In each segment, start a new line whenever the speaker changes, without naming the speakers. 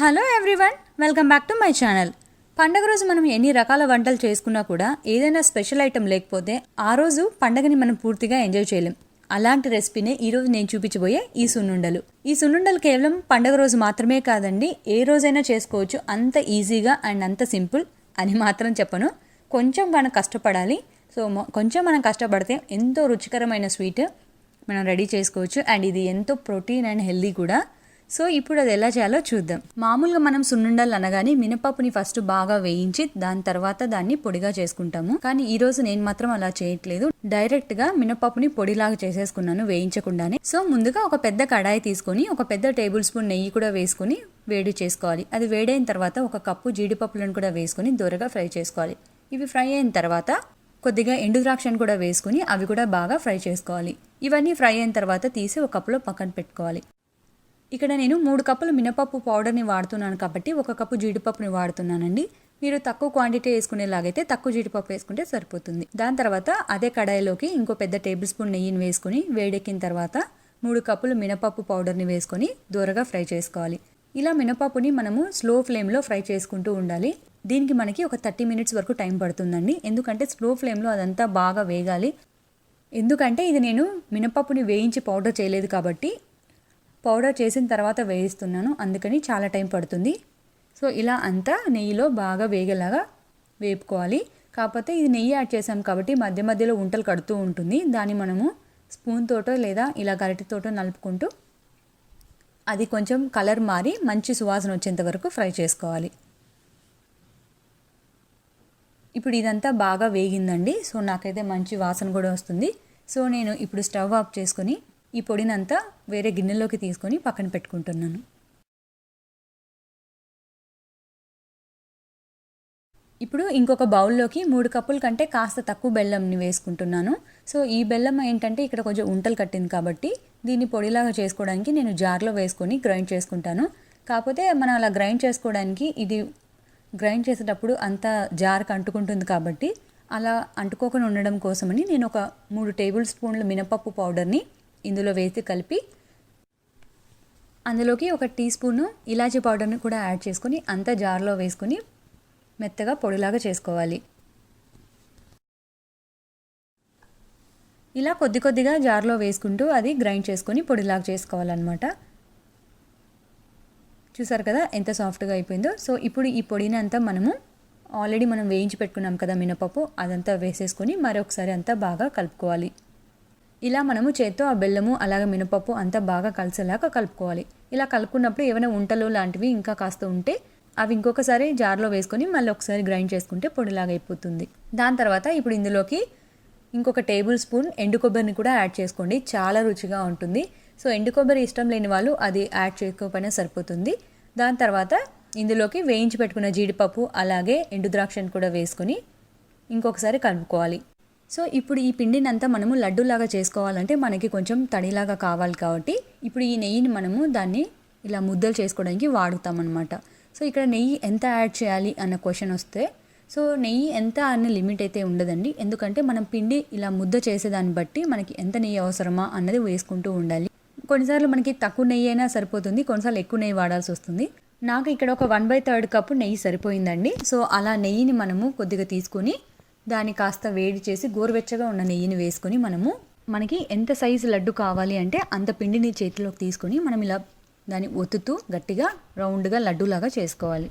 Hello everyone, welcome back to my channel. పండగ రోజు మనం ఎన్ని రకాల వంటలు చేసుకున్నా కూడా ఏదైనా స్పెషల్ ఐటెం లేకపోతే ఆ రోజు పండగని మనం పూర్తిగా ఎంజాయ్ చేయలేం. అలాంటి రెసిపీనే ఈరోజు నేను చూపించబోయే ఈ సున్నుండలు. ఈ సున్నుండలు కేవలం పండగ రోజు మాత్రమే కాదండి, ఏ రోజైనా చేసుకోవచ్చు. అంత ఈజీగా అండ్ అంత సింపుల్ అని మాత్రం చెప్పను. కొంచెం మనం కష్టపడాలి. సో కొంచెం మనం కష్టపడితే ఎంతో రుచికరమైన స్వీట్ మనం రెడీ చేసుకోవచ్చు. అండ్ ఇది ఎంతో ప్రోటీన్ అండ్ హెల్దీ కూడా. సో ఇప్పుడు అది ఎలా చేయాలో చూద్దాం. మామూలుగా మనం సున్నుండలు అనగానే మినపప్పుని ఫస్ట్ బాగా వేయించి దాని తర్వాత దాన్ని పొడిగా చేసుకుంటాము. కానీ ఈ రోజు నేను మాత్రం అలా చేయట్లేదు. డైరెక్ట్ గా మినపప్పుని పొడిలాగా చేసేసుకున్నాను వేయించకుండానే. సో ముందుగా ఒక పెద్ద కడాయి తీసుకొని ఒక పెద్ద టేబుల్ స్పూన్ నెయ్యి కూడా వేసుకొని వేడి చేసుకోవాలి. అది వేడైన తర్వాత ఒక కప్పు జీడిపప్పులను కూడా వేసుకొని దూరగా ఫ్రై చేసుకోవాలి. ఇవి ఫ్రై అయిన తర్వాత కొద్దిగా ఎండు ద్రాక్షను కూడా వేసుకుని అవి కూడా బాగా ఫ్రై చేసుకోవాలి. ఇవన్నీ ఫ్రై అయిన తర్వాత తీసి ఒక కప్పులో పక్కన పెట్టుకోవాలి. ఇక్కడ నేను 3 కప్పులు మినపప్పు పౌడర్ని వాడుతున్నాను కాబట్టి 1 కప్పు జీడిపప్పుని వాడుతున్నానండి. మీరు తక్కువ క్వాంటిటీ వేసుకునేలాగైతే తక్కువ జీడిపప్పు వేసుకుంటే సరిపోతుంది. దాని తర్వాత అదే కడాయిలోకి ఇంకో పెద్ద టేబుల్ స్పూన్ నెయ్యిని వేసుకుని వేడెక్కిన తర్వాత 3 కప్పులు మినపప్పు పౌడర్ని వేసుకొని దూరగా ఫ్రై చేసుకోవాలి. ఇలా మినపప్పుని మనము స్లో ఫ్లేమ్లో ఫ్రై చేసుకుంటూ ఉండాలి. దీనికి మనకి ఒక 30 మినిట్స్ వరకు టైం పడుతుందండి. ఎందుకంటే స్లో ఫ్లేమ్లో అదంతా బాగా వేగాలి. ఎందుకంటే ఇది నేను మినపప్పుని వేయించి పౌడర్ చేయలేదు కాబట్టి పౌడర్ చేసిన తర్వాత వేయిస్తున్నాను, అందుకని చాలా టైం పడుతుంది. సో ఇలా అంతా నెయ్యిలో బాగా వేగేలాగా వేపుకోవాలి. కాకపోతే ఇది నెయ్యి యాడ్ చేసాం కాబట్టి మధ్య మధ్యలో ఉంటలు కడుతూ ఉంటుంది. దాన్ని మనము స్పూన్ తోటో లేదా ఇలా గరిటెతోటో నలుపుకుంటూ అది కొంచెం కలర్ మారి మంచి సువాసన వచ్చేంత వరకు ఫ్రై చేసుకోవాలి. ఇప్పుడు ఇదంతా బాగా వేగిందండి. సో నాకైతే మంచి వాసన కూడా వస్తుంది. సో నేను ఇప్పుడు స్టవ్ ఆఫ్ చేసుకొని ఈ పొడినంతా వేరే గిన్నెలోకి తీసుకొని పక్కన పెట్టుకుంటున్నాను. ఇప్పుడు ఇంకొక బౌల్లోకి 3 కప్పుల కంటే కాస్త తక్కువ బెల్లంని వేసుకుంటున్నాను. సో ఈ బెల్లం ఏంటంటే ఇక్కడ కొంచెం ఉంటలు కట్టింది కాబట్టి దీన్ని పొడిలాగా చేసుకోవడానికి నేను జార్లో వేసుకొని గ్రైండ్ చేసుకుంటాను. కాకపోతే మనం అలా గ్రైండ్ చేసుకోవడానికి ఇది గ్రైండ్ చేసేటప్పుడు అంతా జార్కి అంటుకుంటుంది కాబట్టి అలా అంటుకోకుండా ఉండడం కోసమని నేను ఒక 3 టేబుల్ స్పూన్ల మినపప్పు పౌడర్ని ఇందులో వేసి కలిపి అందులోకి 1 టీ స్పూను ఇలాచీ పౌడర్ని కూడా యాడ్ చేసుకొని అంతా జార్లో వేసుకొని మెత్తగా పొడిలాగా చేసుకోవాలి. ఇలా కొద్ది కొద్దిగా జార్లో వేసుకుంటూ అది గ్రైండ్ చేసుకొని పొడిలాగా చేసుకోవాలన్నమాట. చూసారు కదా ఎంత సాఫ్ట్గా అయిపోయిందో. సో ఇప్పుడు ఈ పొడిని అంతా మనం వేయించి పెట్టుకున్నాం కదా మినపప్పు, అదంతా వేసేసుకొని మరొకసారి అంతా బాగా కలుపుకోవాలి. ఇలా మనము చేత్తో ఆ బెల్లము అలాగే మినపప్పు అంతా బాగా కలిసేలాగా కలుపుకోవాలి. ఇలా కలుపుకున్నప్పుడు ఏమైనా ఉంటలు లాంటివి ఇంకా కాస్త ఉంటే అవి ఇంకొకసారి జార్లో వేసుకొని మళ్ళీ ఒకసారి గ్రైండ్ చేసుకుంటే పొడిలాగా అయిపోతుంది. దాని తర్వాత ఇప్పుడు ఇందులోకి ఇంకొక టేబుల్ స్పూన్ ఎండు కొబ్బరిని కూడా యాడ్ చేసుకోండి, చాలా రుచిగా ఉంటుంది. సో ఎండు కొబ్బరి ఇష్టం లేని వాళ్ళు అది యాడ్ చేసుకోకపోయినా సరిపోతుంది. దాని తర్వాత ఇందులోకి వేయించి పెట్టుకున్న జీడిపప్పు అలాగే ఎండు ద్రాక్షను కూడా వేసుకొని ఇంకొకసారి కలుపుకోవాలి. సో ఇప్పుడు ఈ పిండిని అంతా మనము లడ్డూలాగా చేసుకోవాలంటే మనకి కొంచెం తడిలాగా కావాలి కాబట్టి ఇప్పుడు ఈ నెయ్యిని మనము దాన్ని ఇలా ముద్దలు చేసుకోవడానికి వాడుతామన్నమాట. సో ఇక్కడ నెయ్యి ఎంత యాడ్ చేయాలి అన్న క్వశ్చన్ వస్తే సో నెయ్యి ఎంత అనే లిమిట్ అయితే ఉండదండి. ఎందుకంటే మనం పిండి ఇలా ముద్ద చేసేదాన్ని బట్టి మనకి ఎంత నెయ్యి అవసరమా అన్నది వేసుకుంటూ ఉండాలి. కొన్నిసార్లు మనకి తక్కువ నెయ్యి అయినా సరిపోతుంది, కొన్నిసార్లు ఎక్కువ నెయ్యి వాడాల్సి వస్తుంది. నాకు ఇక్కడ ఒక 1/3 కప్పు నెయ్యి సరిపోయిందండి. సో అలా నెయ్యిని మనము కొద్దిగా తీసుకొని దాన్ని కాస్త వేడి చేసి గోరువెచ్చగా ఉన్న నెయ్యిని వేసుకొని మనకి ఎంత సైజు లడ్డు కావాలి అంటే అంత పిండిని చేతిలోకి తీసుకొని మనం ఇలా దాన్ని ఒత్తుతూ గట్టిగా రౌండ్గా లడ్డూలాగా చేసుకోవాలి.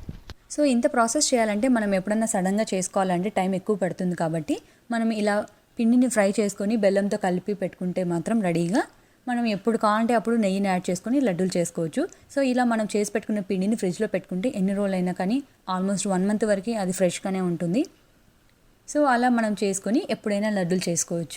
సో ఇంత ప్రాసెస్ చేయాలంటే మనం ఎప్పుడన్నా సడన్గా చేసుకోవాలంటే టైం ఎక్కువ పడుతుంది కాబట్టి మనం ఇలా పిండిని ఫ్రై చేసుకొని బెల్లంతో కలిపి పెట్టుకుంటే మాత్రం రెడీగా మనం ఎప్పుడు కావాలంటే అప్పుడు నెయ్యిని యాడ్ చేసుకొని లడ్డూలు చేసుకోవచ్చు. సో ఇలా మనం చేసి పెట్టుకున్న పిండిని ఫ్రిడ్జ్లో పెట్టుకుంటే ఎన్ని రోజులైనా కానీ ఆల్మోస్ట్ 1 మంత్ వరకు అది ఫ్రెష్గానే ఉంటుంది. సో అలా మనం చేసుకొని ఎప్పుడైనా లడ్డూలు చేసుకోవచ్చు.